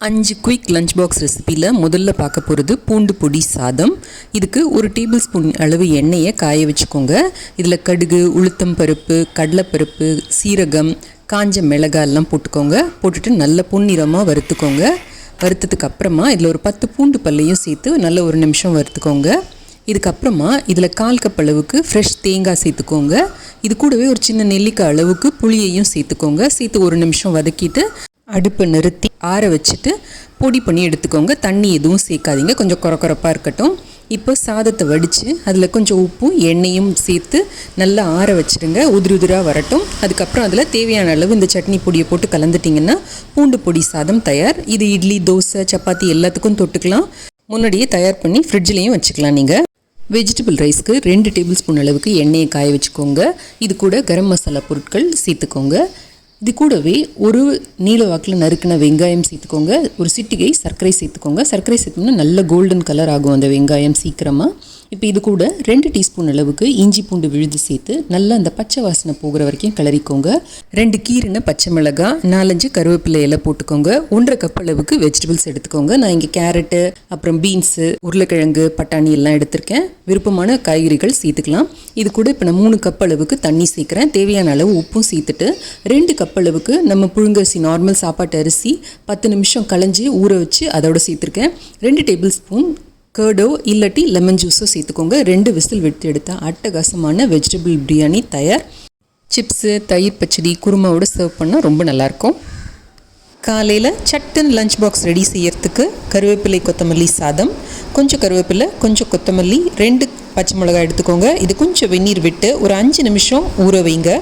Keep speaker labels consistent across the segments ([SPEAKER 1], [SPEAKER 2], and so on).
[SPEAKER 1] 5 quick lunch box ரெசிப்பியில் முதல்ல பார்க்க போகிறது பூண்டு பொடி சாதம். இதுக்கு 1 டேபிள் ஸ்பூன் அளவு எண்ணெயை காய வச்சுக்கோங்க. இதில் கடுகு, உளுத்தம் பருப்பு, கடலைப்பருப்பு, சீரகம், காஞ்ச மிளகாய் எல்லாம் போட்டுக்கோங்க. போட்டுட்டு நல்ல பொன்னிறமாக வறுத்துக்கோங்க. வறுத்ததுக்கு அப்புறமா இதில் ஒரு 10 பூண்டு பல்லையும் சேர்த்து நல்ல 1 நிமிஷம் வறுத்துக்கோங்க. இதுக்கப்புறமா இதில் 1/4 கப் அளவுக்கு ஃப்ரெஷ் தேங்காய் சேர்த்துக்கோங்க. இது கூடவே ஒரு சின்ன நெல்லிக்காய் அளவுக்கு புளியையும் சேர்த்துக்கோங்க. சேர்த்து 1 நிமிஷம் வதக்கிட்டு அடுப்பை நிறுத்தி ஆற வச்சுட்டு பொடி பண்ணி எடுத்துக்கோங்க. தண்ணி எதுவும் சேர்க்காதீங்க, கொஞ்சம் கொரப்பாக இருக்கட்டும். இப்போ சாதத்தை வடித்து அதில் கொஞ்சம் உப்பும் எண்ணெயும் சேர்த்து நல்லா ஆற வச்சுருங்க. உதிராக வரட்டும். அதுக்கப்புறம் அதில் தேவையான அளவு இந்த சட்னி பொடியை போட்டு கலந்துட்டிங்கன்னா பூண்டு பொடி சாதம் தயார். இது இட்லி, தோசை, சப்பாத்தி எல்லாத்துக்கும் தொட்டுக்கலாம். முன்னாடியே தயார் பண்ணி ஃப்ரிட்ஜ்லேயும் வச்சுக்கலாம். நீங்கள் வெஜிடபிள் ரைஸ்க்கு 2 டேபிள் ஸ்பூன் அளவுக்கு எண்ணெயை காய வச்சுக்கோங்க. இது கூட கரம் மசாலா பொருட்கள் சேர்த்துக்கோங்க. இது கூடவே ஒரு நீல வாக்கில் நறுக்கின வெங்காயம் சேர்த்துக்கோங்க. ஒரு சிட்டிகை சர்க்கரை சேர்த்துக்கோங்க. சர்க்கரை சேர்த்தோம்னா நல்ல கோல்டன் கலர் ஆகும் அந்த வெங்காயம் சீக்கிரமாக. இப்போ இது கூட 2 டீஸ்பூன் அளவுக்கு இஞ்சி பூண்டு விழுது சேர்த்து நல்லா அந்த பச்சை வாசனை போகிற வரைக்கும் கிளறிக்கோங்க. 2 கீரின பச்சை மிளகாய், 4-5 கருவேப்பிலை இலை போட்டுக்கோங்க. 1/2 கப் அளவுக்கு வெஜிடபிள்ஸ் எடுத்துக்கோங்க. நான் இங்கே கேரட்டு, அப்புறம் பீன்ஸு, உருளைக்கிழங்கு, பட்டாணி எல்லாம் எடுத்திருக்கேன். விருப்பமான காய்கறிகள் சேர்த்துக்கலாம். இது கூட இப்போ நான் 3 கப் அளவுக்கு தண்ணி சேர்க்குறேன். தேவையான அளவு உப்பும் சேர்த்துட்டு 2 கப் அளவுக்கு நம்ம புழுங்கரிசி, நார்மல் சாப்பாட்டு அரிசி 10 நிமிஷம் களைஞ்சி ஊற வச்சு அதோட சேர்த்துருக்கேன். 2 டேபிள் ஸ்பூன் கர்டோ இல்லாட்டி லெமன் ஜூஸோ சேர்த்துக்கோங்க. 2 விசில் விட்டு எடுத்தால் அட்டகாசமான வெஜிடபிள் பிரியாணி தயார். சிப்ஸு, தயிர் பச்சடி, குருமாவோட சர்வ் பண்ணால் ரொம்ப நல்லாயிருக்கும். காலையில் சட்டன் லஞ்ச் பாக்ஸ் ரெடி செய்யறதுக்கு கருவேப்பிலை கொத்தமல்லி சாதம். கொஞ்சம் கருவேப்பிலை, கொஞ்சம் கொத்தமல்லி, 2 பச்சை மிளகாய் எடுத்துக்கோங்க. இது கொஞ்சம் வெந்நீர் விட்டு ஒரு 5 நிமிஷம் ஊற வைங்க.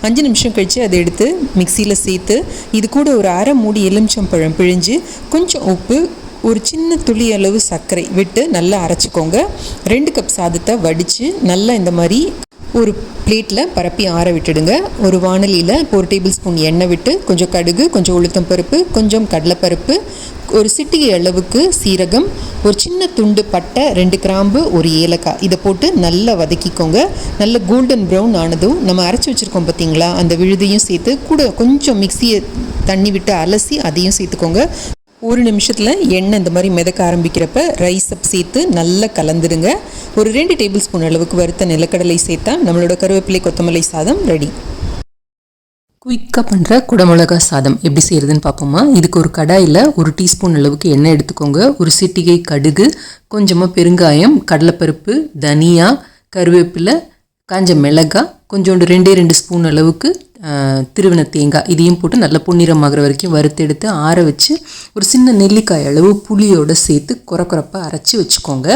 [SPEAKER 1] 5 நிமிஷம் கழித்து அதை எடுத்து மிக்சியில் சேர்த்து இது கூட ஒரு அரை மூடி எலுமிச்சம்பழம் பிழிஞ்சு கொஞ்சம் உப்பு, ஒரு சின்ன துளி அளவு சர்க்கரை விட்டு நல்லா அரைச்சிக்கோங்க. 2 கப் சாதத்தை வடித்து நல்லா இந்த மாதிரி ஒரு பிளேட்டில் பரப்பி ஆற விட்டுடுங்க. ஒரு வாணலியில் 1 டேபிள் ஸ்பூன் எண்ணெய் விட்டு கொஞ்சம் கடுகு, கொஞ்சம் உளுத்தம் பருப்பு, கொஞ்சம் கடலைப்பருப்பு, ஒரு சிட்டிகை அளவுக்கு சீரகம், ஒரு சின்ன துண்டு பட்டை, 2 கிராம்பு, ஒரு ஏலக்காய் இதை போட்டு நல்லா வதக்கிக்கோங்க. நல்ல கோல்டன் ப்ரௌன் ஆனதும் நம்ம அரைச்சி வச்சுருக்கோம் பார்த்தீங்களா, அந்த விழுதையும் சேர்த்து கூட கொஞ்சம் மிக்சியை தண்ணி விட்டு அலசி அதையும் சேர்த்துக்கோங்க. 1 நிமிஷத்தில் எண்ணெய் இந்த மாதிரி மிதக்க ஆரம்பிக்கிறப்ப ரைஸை சேர்த்து நல்லா கலந்துடுங்க. ஒரு 2 டேபிள் ஸ்பூன் அளவுக்கு வறுத்த நிலக்கடலை சேர்த்தா நம்மளோட கருவேப்பிலை கொத்தமல்லி சாதம் ரெடி. குயிக்காக பண்ணுற குடமிளகா சாதம் எப்படி செய்கிறதுன்னு பார்ப்போமா. இதுக்கு ஒரு கடாயில் 1 டீஸ்பூன் அளவுக்கு எண்ணெய் எடுத்துக்கோங்க. ஒரு சிட்டிகை கடுகு, கொஞ்சமாக பெருங்காயம், கடலைப்பருப்பு, தனியா, கருவேப்பிலை, காஞ்ச மிளகாய், கொஞ்சோண்டு 2 ஸ்பூன் அளவுக்கு திருவின தேங்காய் இதையும் போட்டு நல்லா பொன்னிறமாகிற வரைக்கும் வறுத்து எடுத்து ஆற வச்சு ஒரு சின்ன நெல்லிக்காய் அளவு புளியோடு சேர்த்து கொரப்பாக அரைச்சி வச்சுக்கோங்க.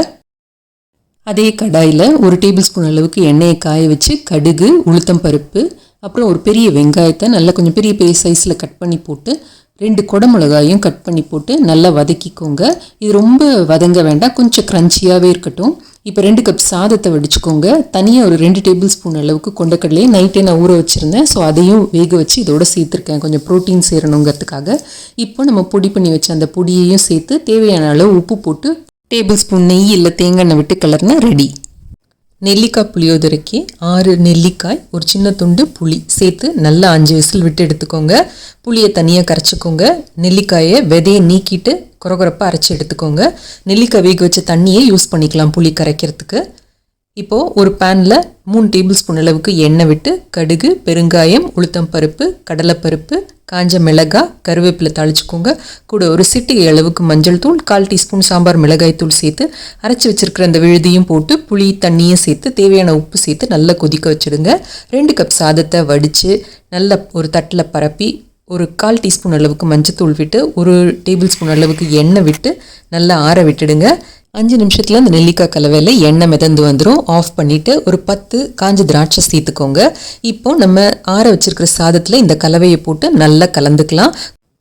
[SPEAKER 1] அதே கடாயில் 1 டேபிள் ஸ்பூன் அளவுக்கு எண்ணெயை காய வச்சு கடுகு, உளுத்தம் பருப்பு, அப்புறம் ஒரு பெரிய வெங்காயத்தை நல்லா கொஞ்சம் பெரிய சைஸில் கட் பண்ணி போட்டு 2 குடமிளகாயும் கட் பண்ணி போட்டு நல்லா வதக்கிக்கோங்க. இது ரொம்ப வதங்க வேண்டாம், கொஞ்சம் க்ரன்ச்சியாகவே இருக்கட்டும். இப்போ 2 கப் சாதத்தை வடிச்சுக்கோங்க. தனியாக ஒரு 2 டேபிள் ஸ்பூன் அளவுக்கு கொண்டக்கடலையை நைட்டே நான் ஊற வச்சுருந்தேன். ஸோ அதையும் வேக வச்சு இதோட சேர்த்துருக்கேன், கொஞ்சம் ப்ரோட்டீன் சேரணுங்கிறதுக்காக. இப்போ நம்ம பொடி பண்ணி வச்ச அந்த பொடியையும் சேர்த்து தேவையான அளவு உப்பு போட்டு டேபிள் ஸ்பூன் நெய் இல்லை தேங்காய் எண்ணெய் விட்டு கலர்னா ரெடி. நெல்லிக்காய் புளியோதரைக்கு 6 நெல்லிக்காய், ஒரு சின்ன துண்டு புளி சேர்த்து நல்லா 5 விசில் விட்டு எடுத்துக்கோங்க. புளியை தனியாக கரைச்சிக்கோங்க. நெல்லிக்காயை விதையை நீக்கிட்டு கொரப்பாக அரைச்சி எடுத்துக்கோங்க. நெல்லிக்காய் வேக வச்ச தண்ணியை யூஸ் பண்ணிக்கலாம் புளி கரைக்கிறதுக்கு. இப்போது ஒரு பேனில் 3 டேபிள் ஸ்பூன் அளவுக்கு எண்ணெய் விட்டு கடுகு, பெருங்காயம், உளுத்தம் பருப்பு, கடலைப்பருப்பு, காஞ்ச மிளகாய், கருவேப்பிலை தாளிச்சுக்கோங்க. கூட ஒரு சிட்டிகை அளவுக்கு மஞ்சள் தூள், 1/4 டீஸ்பூன் சாம்பார் மிளகாய் தூள் சேர்த்து அரைச்சி வச்சிருக்கிற அந்த விழுதியும் போட்டு புளி தண்ணியும் சேர்த்து தேவையான உப்பு சேர்த்து நல்லா கொதிக்க வச்சுடுங்க. 2 கப் சாதத்தை வடித்து நல்லா ஒரு தட்டில் பரப்பி ஒரு 1/4 டீஸ்பூன் அளவுக்கு மஞ்சத்தூள் விட்டு 1 டேபிள் ஸ்பூன் அளவுக்கு எண்ணெய் விட்டு நல்லா ஆற விட்டுடுங்க. 5 நிமிஷத்தில் அந்த நெல்லிக்காய் கலவையில் எண்ணெய் மிதந்து வந்துடும். ஆஃப் பண்ணிவிட்டு ஒரு 10 காஞ்ச திராட்சை சேர்த்துக்கோங்க. இப்போ நம்ம ஆற வச்சிருக்கிற சாதத்தில் இந்த கலவையை போட்டு நல்லா கலந்துக்கலாம்.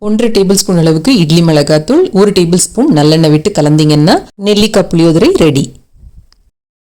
[SPEAKER 1] 1 டேபிள் ஸ்பூன் அளவுக்கு இட்லி மிளகாத்தூள், 1 டேபிள் ஸ்பூன் நல்லெண்ணெய் விட்டு கலந்தீங்கன்னா நெல்லிக்காய் புளியோதரை ரெடி.